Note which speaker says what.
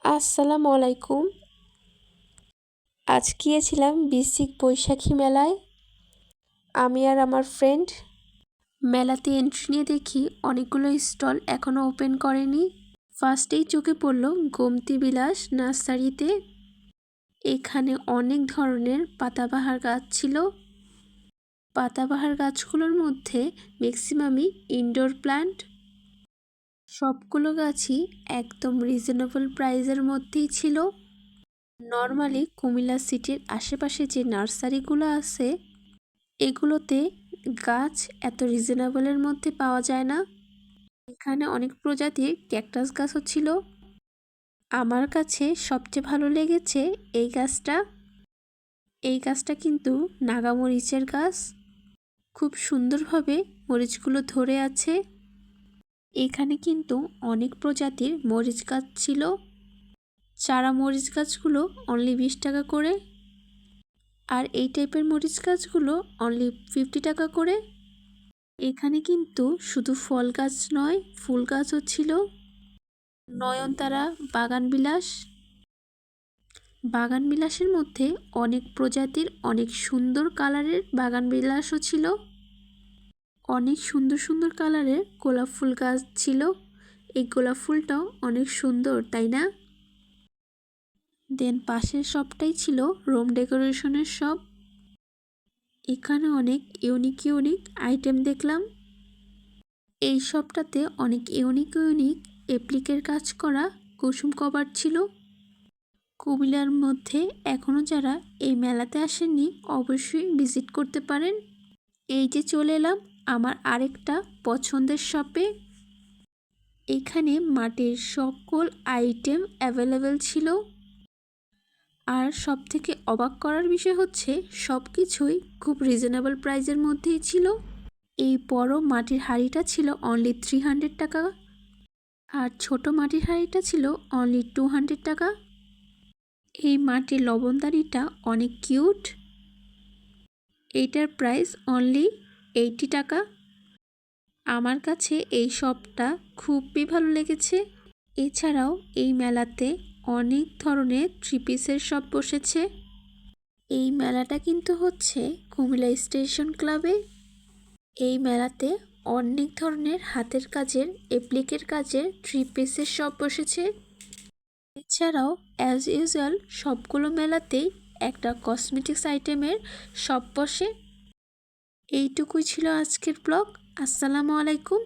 Speaker 1: আসসালামু আলাইকুম। আজ গিয়েছিলাম বিসিক বৈশাখী মেলায় আমি আর আমার ফ্রেন্ড। মেলাতে এন্ট্রি নিয়ে দেখি অনেকগুলো স্টল এখনও ওপেন করেনি। ফার্স্টেই চোখে পড়ল গোমতী বিলাস নার্সারিতে। এখানে অনেক ধরনের পাতাবাহার গাছ ছিল। পাতাবাহার গাছগুলোর মধ্যে ম্যাক্সিমামই ইনডোর প্ল্যান্ট। সবগুলো গাছই একদম রিজনেবল প্রাইসের মধ্যেই ছিল। নর্মালি কুমিল্লা সিটির আশেপাশে যে নার্সারিগুলো আছে এগুলোতে গাছ এত রিজনেবলের মধ্যে পাওয়া যায় না। এখানে অনেক প্রজাতির ক্যাকটাস গাছও ছিল। আমার কাছে সবচেয়ে ভালো লেগেছে এই গাছটা। এই গাছটা কিন্তু নাগামরিচের গাছ। খুব সুন্দরভাবে মরিচগুলো ধরে আছে। এখানে কিন্তু অনেক প্রজাতির মরিচ গাছ ছিল। চারা মরিচ গাছগুলো অনলি 20 টাকা করে, আর এই টাইপের মরিচ গাছগুলো অনলি 50 টাকা করে। এখানে কিন্তু শুধু ফল গাছ নয়, ফুল গাছও ছিল। নয়নতারা বাগানবিলাস। বাগানবিলাসের মধ্যে অনেক প্রজাতির অনেক সুন্দর কালারের বাগানবিলাসও ছিল। অনেক সুন্দর সুন্দর কালারের গোলাপ ফুল গাছ ছিল। এই গোলাপ ফুলটাও অনেক সুন্দর, তাই না? দেন পাশের শপটাই ছিল রুম ডেকোরেশনের শপ। এখানে অনেক ইউনিক ইউনিক আইটেম দেখলাম। এই শপটাতে অনেক ইউনিক ইউনিক অ্যাপ্লিকের কাজ করা কুসুম কভার ছিল। কুমিল্লার মধ্যে এখনও যারা এই মেলাতে আসেননি অবশ্যই ভিজিট করতে পারেন। এই যে চলে এলাম আমার আরেকটা পছন্দের শপে। এখানে মাটির সকল আইটেম অ্যাভেলেবেল ছিল। আর সব থেকে অবাক করার বিষয় হচ্ছে সব কিছুই খুব রিজনেবল প্রাইসের মধ্যেই ছিল। এই বড় মাটির হাঁড়িটা ছিল অনলি 300 টাকা, আর ছোট মাটির হাঁড়িটা ছিল অনলি 200 টাকা। এই মাটির লবণদানিটা অনেক কিউট। এইটার প্রাইস অনলি 80 টাকা। আমার কাছে এই শপটা খুবই ভালো লেগেছে। এছাড়াও এই মেলাতে অনেক ধরনের থ্রি পিসের শপ বসেছে। এই মেলাটা কিন্তু হচ্ছে কুমিল্লা স্টেশন ক্লাবে। এই মেলাতে অনেক ধরনের হাতের কাজের অ্যাপ্লিকের কাজের থ্রি পিসের শপ বসেছে। এছাড়াও অ্যাজ ইউজুয়াল সবগুলো মেলাতেই একটা কসমেটিক্স আইটেমের শপ বসে। এইটুকুই ছিল আজকের ব্লগ। আসসালামু আলাইকুম।